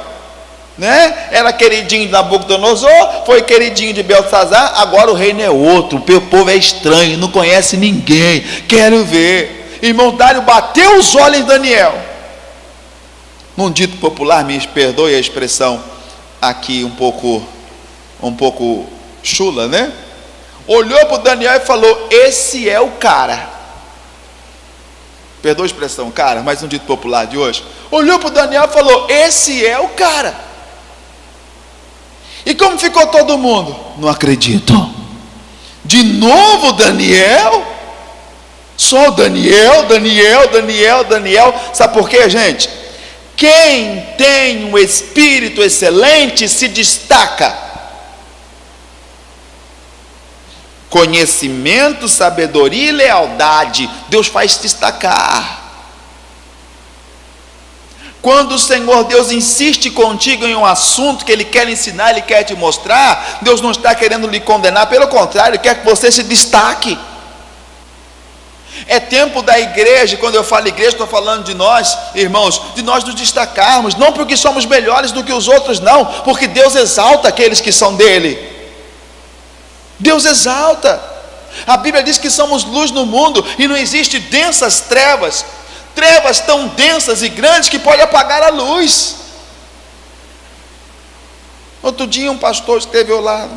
né? Era queridinho de Nabucodonosor, foi queridinho de Beltesazar, agora o reino é outro, o povo é estranho, não conhece ninguém, quero ver. Irmão Dário bateu os olhos em Daniel, num dito popular, me perdoe a expressão aqui um pouco chula, né? Olhou para o Daniel e falou: esse é o cara. Perdoa a expressão, cara, mas um dito popular de hoje. Olhou para o Daniel e falou: esse é o cara. E como ficou todo mundo? Não acredito. De novo Daniel? Só Daniel. Sabe por quê, gente? Quem tem um espírito excelente se destaca. Conhecimento, sabedoria e lealdade, Deus faz destacar. Quando o Senhor Deus insiste contigo em um assunto que Ele quer ensinar, Ele quer te mostrar, Deus não está querendo lhe condenar, pelo contrário, Ele quer que você se destaque. É tempo da igreja, quando eu falo igreja, estou falando de nós, irmãos, de nós nos destacarmos, não porque somos melhores do que os outros, não, porque Deus exalta aqueles que são dele. Deus exalta. A Bíblia diz que somos luz no mundo e não existe densas trevas tão densas e grandes que pode apagar a luz. Outro dia um pastor escreveu lá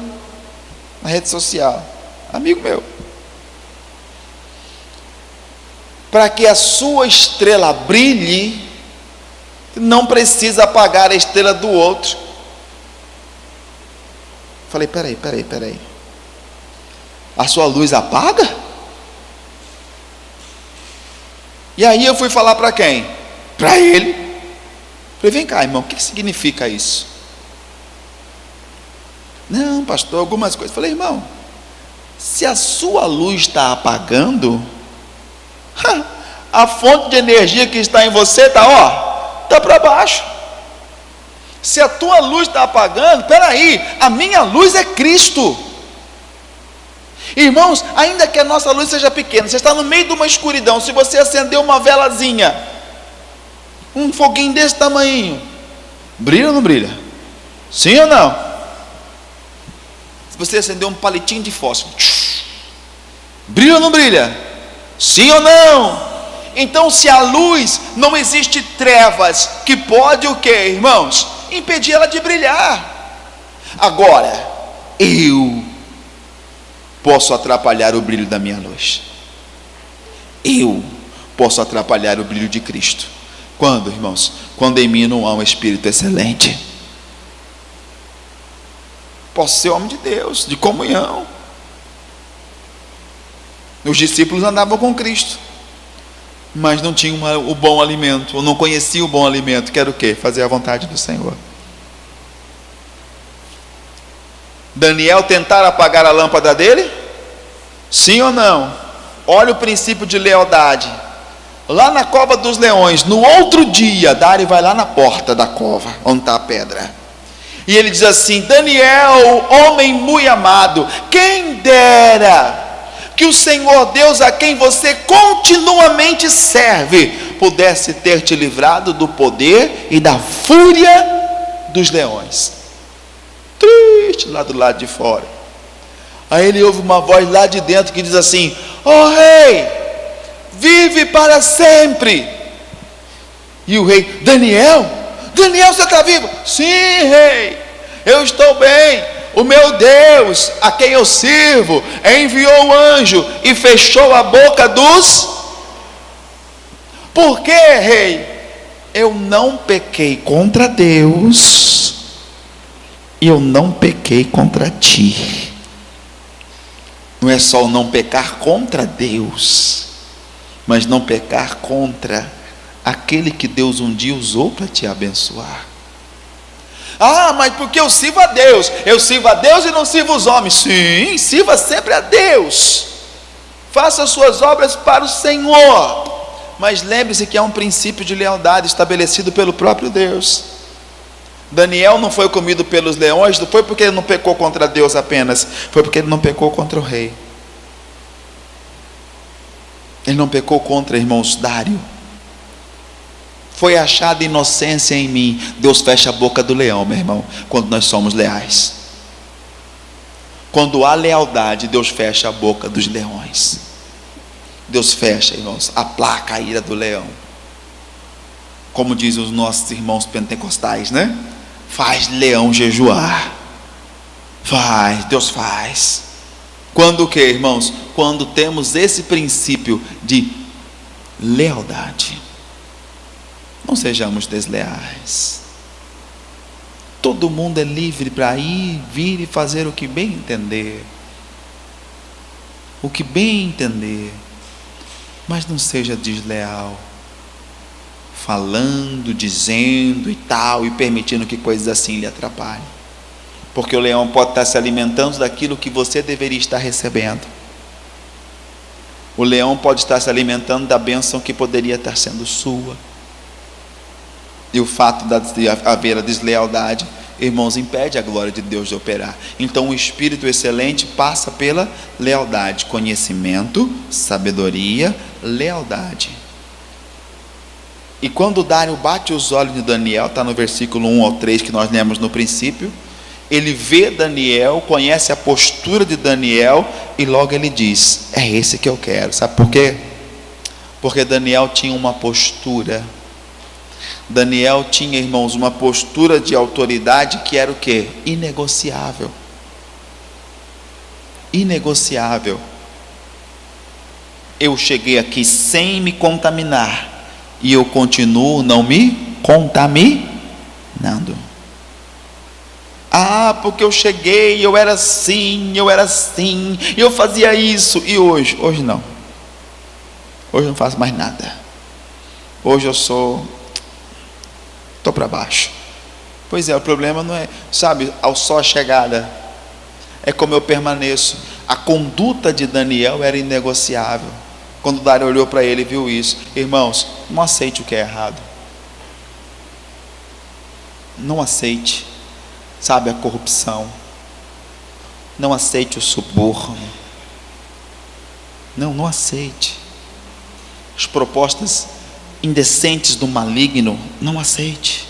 na rede social, amigo meu: para que a sua estrela brilhe, não precisa apagar a estrela do outro. Falei: peraí, a sua luz apaga? E aí eu fui falar para quem? Para ele. Falei: vem cá, irmão, o que significa isso? Não, pastor, algumas coisas. Falei: irmão, se a sua luz está apagando, a fonte de energia que está em você está para baixo. Se a tua luz está apagando, peraí, a minha luz é Cristo. Irmãos, ainda que a nossa luz seja pequena, você está no meio de uma escuridão, se você acender uma velazinha, um foguinho desse tamanho, brilha ou não brilha? Sim ou não? Se você acender um palitinho de fósforo, brilha ou não brilha? Sim ou não? Então, se a luz, não existe trevas que pode o quê, irmãos? Impedir ela de brilhar. Agora, eu posso atrapalhar o brilho da minha luz. Eu posso atrapalhar o brilho de Cristo. Quando, irmãos? Quando em mim não há um espírito excelente. Posso ser homem de Deus, de comunhão. Os discípulos andavam com Cristo, mas não tinham o bom alimento, ou não conheciam o bom alimento, que era o quê? Fazer a vontade do Senhor. Daniel tentar apagar a lâmpada dele? Sim ou não? Olha o princípio de lealdade. Lá na cova dos leões, no outro dia, Dário vai lá na porta da cova, onde está a pedra. E ele diz assim: Daniel, homem muito amado, quem dera que o Senhor Deus, a quem você continuamente serve, pudesse ter te livrado do poder e da fúria dos leões. Triste lá do lado de fora. Aí ele ouve uma voz lá de dentro que diz assim: ó rei, vive para sempre. E o rei: Daniel, você está vivo? Sim, rei, eu estou bem. O meu Deus, a quem eu sirvo, enviou um anjo e fechou a boca dos... Por quê, rei? Eu não pequei contra Deus e eu não pequei contra ti. Não é só o não pecar contra Deus, mas não pecar contra aquele que Deus um dia usou para te abençoar. Ah, mas porque eu sirvo a Deus e não sirvo os homens. Sim, sirva sempre a Deus, faça as suas obras para o Senhor, mas lembre-se que há um princípio de lealdade estabelecido pelo próprio Deus. Daniel não foi comido pelos leões, não foi porque ele não pecou contra Deus apenas, foi porque ele não pecou contra o rei. Ele não pecou contra, irmãos, Dário. Foi achada inocência em mim. Deus fecha a boca do leão, meu irmão, quando nós somos leais. Quando há lealdade, Deus fecha a boca dos leões. Deus fecha, irmãos, aplaca a ira do leão. Como dizem os nossos irmãos pentecostais, né? Faz leão jejuar. Faz, Deus faz. Quando o que, irmãos? Quando temos esse princípio de lealdade. Não sejamos desleais. Todo mundo é livre para ir, vir e fazer o que bem entender. O que bem entender. Mas não seja desleal, falando, dizendo e tal, e permitindo que coisas assim lhe atrapalhem. Porque o leão pode estar se alimentando daquilo que você deveria estar recebendo. O leão pode estar se alimentando da bênção que poderia estar sendo sua. E o fato de haver a deslealdade, irmãos, impede a glória de Deus de operar. Então o espírito excelente passa pela lealdade, conhecimento, sabedoria, lealdade. E quando Dário bate os olhos de Daniel, está no versículo 1 ao 3 que nós lemos no princípio, ele vê Daniel, conhece a postura de Daniel e logo ele diz: é esse que eu quero. Sabe por quê? Porque Daniel tinha uma postura. Daniel tinha, irmãos, uma postura de autoridade que era o quê? Inegociável. Inegociável. Eu cheguei aqui sem me contaminar e eu continuo não me contaminando. Ah, porque eu cheguei, eu era assim, eu fazia isso, e hoje não. Hoje eu não faço mais nada. Hoje eu estou para baixo. Pois é, o problema não é, sabe, ao só a chegada, é como eu permaneço. A conduta de Daniel era inegociável. Quando Dário olhou para ele e viu isso, irmãos, não aceite o que é errado. Não aceite, sabe, a corrupção. Não aceite o suborno. Não aceite as propostas indecentes do maligno. Não aceite.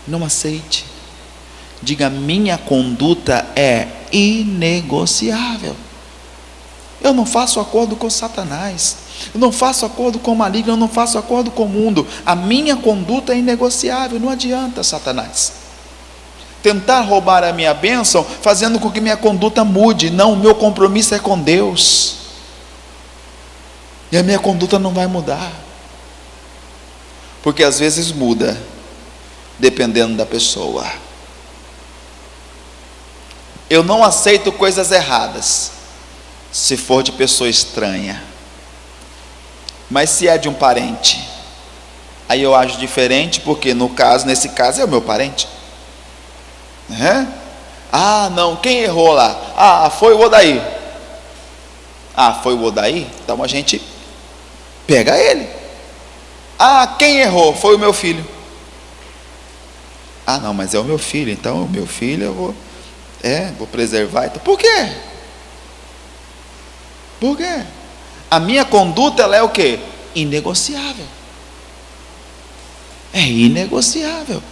Não aceite. Diga: minha conduta é inegociável. Eu não faço acordo com Satanás, eu não faço acordo com o maligno, eu não faço acordo com o mundo. A minha conduta é inegociável. Não adianta, Satanás, tentar roubar a minha bênção, fazendo com que minha conduta mude. Não, o meu compromisso é com Deus, e a minha conduta não vai mudar, porque às vezes muda, dependendo da pessoa. Eu não aceito coisas erradas, se for de pessoa estranha, mas se é de um parente, aí eu ajo diferente, porque nesse caso é o meu parente. Ah, não, quem errou lá? Ah, foi o Odaí. Ah, foi o Odaí? Então a gente pega ele. Ah, quem errou? Foi o meu filho. Ah, não, mas é o meu filho, então o meu filho eu vou preservar. Então, por quê? Por quê? A minha conduta, ela é o quê? Inegociável. É inegociável.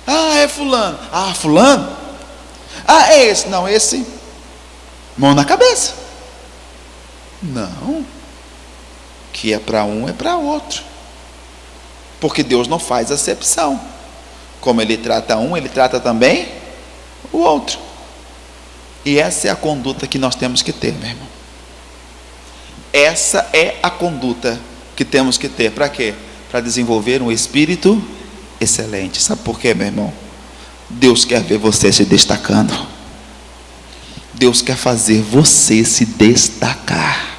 Ah, é fulano. Ah, fulano? Ah, é esse. Não, esse, mão na cabeça. Não. Que é para um, é para outro. Porque Deus não faz acepção. Como Ele trata um, Ele trata também o outro. E essa é a conduta que nós temos que ter, meu irmão. Essa é a conduta que temos que ter. Para quê? Para desenvolver um espírito excelente. Sabe por quê, meu irmão? Deus quer ver você se destacando. Deus quer fazer você se destacar.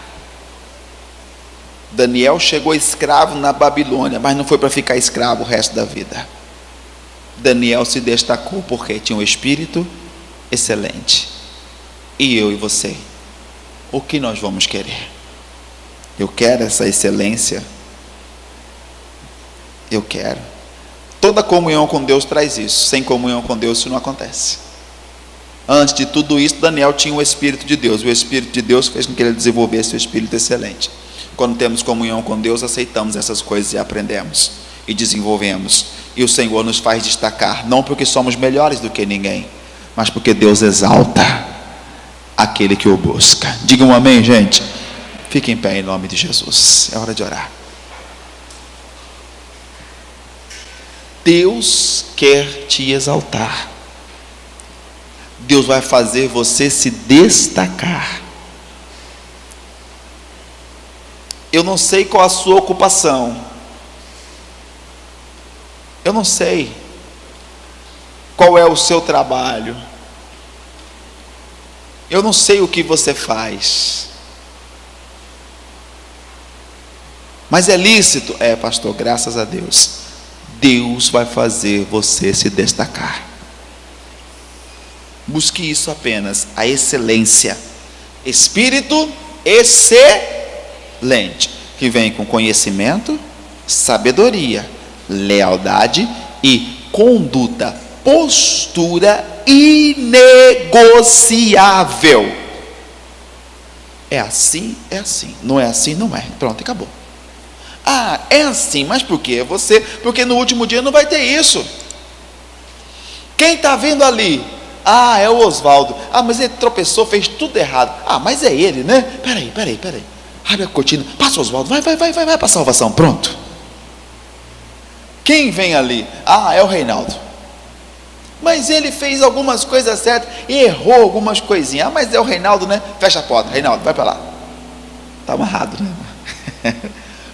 Daniel chegou escravo na Babilônia, mas não foi para ficar escravo o resto da vida. Daniel se destacou porque tinha um espírito excelente. E eu e você, o que nós vamos querer? Eu quero essa excelência. Eu quero. Toda comunhão com Deus traz isso. Sem comunhão com Deus isso não acontece. Antes de tudo isso, Daniel tinha o Espírito de Deus. O Espírito de Deus fez com que ele desenvolvesse o Espírito excelente. Quando temos comunhão com Deus, aceitamos essas coisas e aprendemos e desenvolvemos. E o Senhor nos faz destacar, não porque somos melhores do que ninguém, mas porque Deus exalta aquele que o busca. Digam um amém, gente. Fiquem em pé em nome de Jesus. É hora de orar. Deus quer te exaltar. Deus vai fazer você se destacar. Eu não sei qual a sua ocupação. Eu não sei qual é o seu trabalho. Eu não sei o que você faz. Mas é lícito? É, pastor, graças a Deus. Deus vai fazer você se destacar. Busque isso apenas, a excelência. Espírito excelente, que vem com conhecimento, sabedoria, lealdade e conduta, postura inegociável. É assim, não é assim, não é. Pronto, acabou. Ah, é assim, mas por quê? Porque no último dia não vai ter isso. Quem está vendo ali? Ah, é o Oswaldo. Ah, mas ele tropeçou, fez tudo errado. Ah, mas é ele, né? Peraí. Abre a cortina, passa o Oswaldo, vai para a salvação, pronto. Quem vem ali? Ah, é o Reinaldo. Mas ele fez algumas coisas certas e errou algumas coisinhas. Ah, mas é o Reinaldo, né? Fecha a porta, Reinaldo, vai para lá. Está amarrado, né?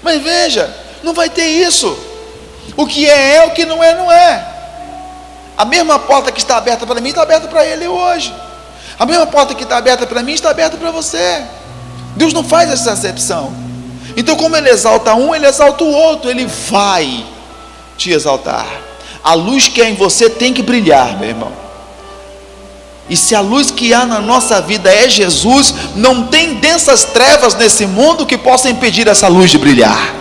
Mas veja, não vai ter isso. O que é, o que não é, não é. A mesma porta que está aberta para mim, está aberta para ele hoje. A mesma porta que está aberta para mim, está aberta para você. Deus não faz essa acepção. Então, como Ele exalta um, Ele exalta o outro. Ele vai te exaltar. A luz que é em você tem que brilhar, meu irmão. E se a luz que há na nossa vida é Jesus, não tem densas trevas nesse mundo que possa impedir essa luz de brilhar.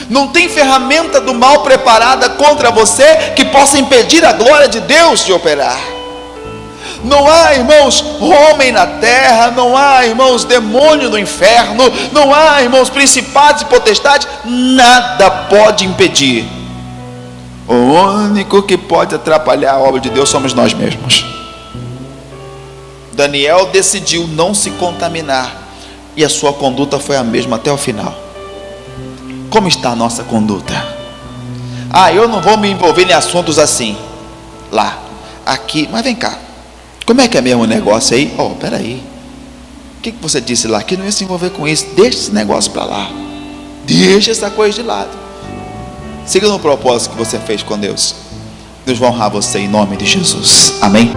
Não tem ferramenta do mal preparada contra você que possa impedir a glória de Deus de operar. Não há, irmãos, homem na terra, não há, irmãos, demônio no inferno, não há, irmãos, principados e potestades, nada pode impedir. O único que pode atrapalhar a obra de Deus somos nós mesmos. Daniel decidiu não se contaminar e a sua conduta foi a mesma até o final. Como está a nossa conduta? Ah, eu não vou me envolver em assuntos assim, lá, aqui, mas vem cá, como é que é mesmo o negócio aí? Oh, peraí, o que você disse lá? Que não ia se envolver com isso. Deixa esse negócio para lá, deixa essa coisa de lado, siga no propósito que você fez com Deus. Deus vai honrar você em nome de Jesus, amém?